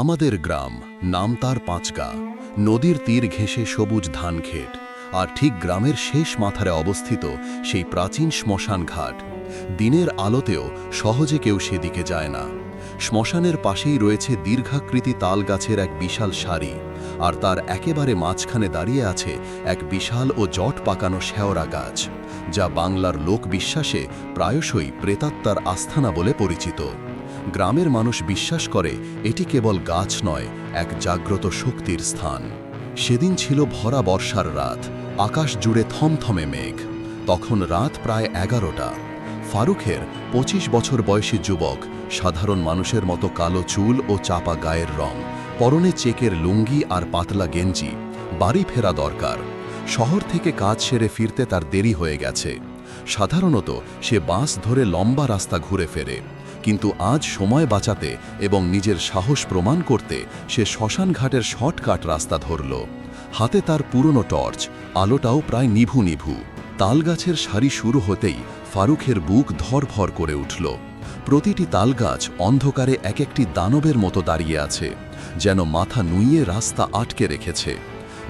আমাদের গ্রাম, নাম তার পাঁচগা। নদীর তীর ঘেঁষে সবুজ ধানক্ষেত, আর ঠিক গ্রামের শেষ মাথারে অবস্থিত সেই প্রাচীন শ্মশান ঘাট। দিনের আলোতেও সহজে কেউ সেদিকে যায় না। শ্মশানের পাশেই রয়েছে দীর্ঘাকৃতি তাল গাছের এক বিশাল সারি, আর তার একেবারে মাঝখানে দাঁড়িয়ে আছে এক বিশাল ও জট পাকানো শেওড়া গাছ, যা বাংলার লোকবিশ্বাসে প্রায়শই প্রেতাত্মার আস্থানা বলে পরিচিত। গ্রামের মানুষ বিশ্বাস করে এটি কেবল গাছ নয়, এক জাগ্রত শক্তির স্থান। সেদিন ছিল ভরা বর্ষার রাত, আকাশ জুড়ে থমথমে মেঘ। তখন রাত প্রায় 11টা। ফারুকের 25 বছর বয়সী যুবক, সাধারণ মানুষের মতো কালো চুল ও চাপা গায়ের রং, পরনে চেকের লুঙ্গি আর পাতলা গেঞ্জি। বাড়ি ফেরা দরকার। শহর থেকে কাজ সেরে ফিরতে তার দেরি হয়ে গেছে। সাধারণত সে বাস ধরে লম্বা রাস্তা ঘুরে ফেরে, কিন্তু আজ সময় বাঁচাতে এবং নিজের সাহস প্রমাণ করতে সে শ্মশানঘাটের শর্টকাট রাস্তা ধরল। হাতে তার পুরনো টর্চ, আলোটাও প্রায় নিভু নিভু। তালগাছের সারি শুরু হতেই ফারুকের বুক ধরফর করে উঠল। প্রতিটি তালগাছ অন্ধকারে এক একটি দানবের মতো দাঁড়িয়ে আছে, যেন মাথা নুইয়ে রাস্তা আটকে রেখেছে।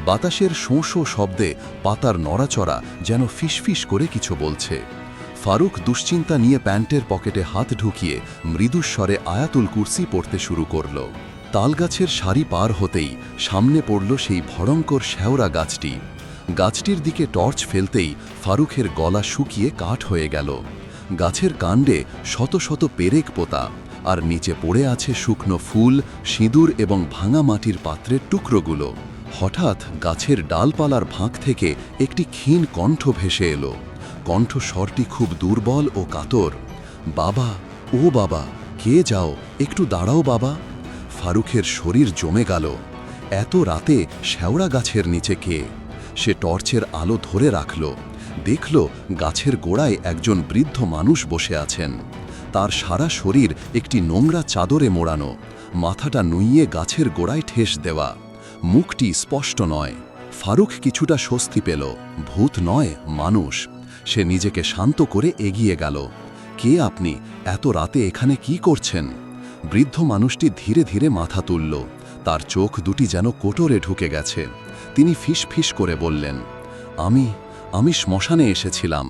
বাতাসের শোঁ শোঁ শব্দে পাতার নড়াচড়া যেন ফিসফিস করে কিছু বলছে। ফারুক দুশ্চিন্তা নিয়ে প্যান্টের পকেটে হাত ঢুকিয়ে মৃদুস্বরে আয়াতুল কুরসি পড়তে শুরু করল। তালগাছের সারি পার হতেই সামনে পড়ল সেই ভয়ঙ্কর শেওড়া গাছটি। গাছটির দিকে টর্চ ফেলতেই ফারুকের গলা শুকিয়ে কাঠ হয়ে গেল। গাছের কাণ্ডে শত শত পেরেক পোতা, আর নিচে পড়ে আছে শুকনো ফুল, সিঁদুর এবং ভাঙা মাটির পাত্রের টুকরোগুলো। হঠাৎ গাছের ডালপালার ফাঁক থেকে একটি ক্ষীণ কণ্ঠ ভেসে এলো। কণ্ঠস্বরটি খুব দুর্বল ও কাতর। বাবা, ও বাবা, কে যাও, একটু দাঁড়াও বাবা। ফারুকের শরীর জমে গেল। এত রাতে শেওড়া গাছের নিচে কে? সে টর্চের আলো ধরে রাখল। দেখল গাছের গোড়ায় একজন বৃদ্ধ মানুষ বসে আছেন। তার সারা শরীর একটি নোংরা চাদরে মোড়ানো, মাথাটা নুইয়ে গাছের গোড়ায় ঠেস দেওয়া। মুখটি স্পষ্ট নয়। ফারুক কিছুটা স্বস্তি পেল। ভূত নয়, মানুষ। সে নিজেকে শান্ত করে এগিয়ে গেল। কে আপনি? এত রাতে এখানে কি করছেন? বৃদ্ধ মানুষটি ধীরে ধীরে মাথা তুলল। তার চোখ দুটি যেন কোটরে ঢুকে গেছে। তিনি ফিস ফিস করে বললেন, আমি শ্মশানে এসেছিলাম।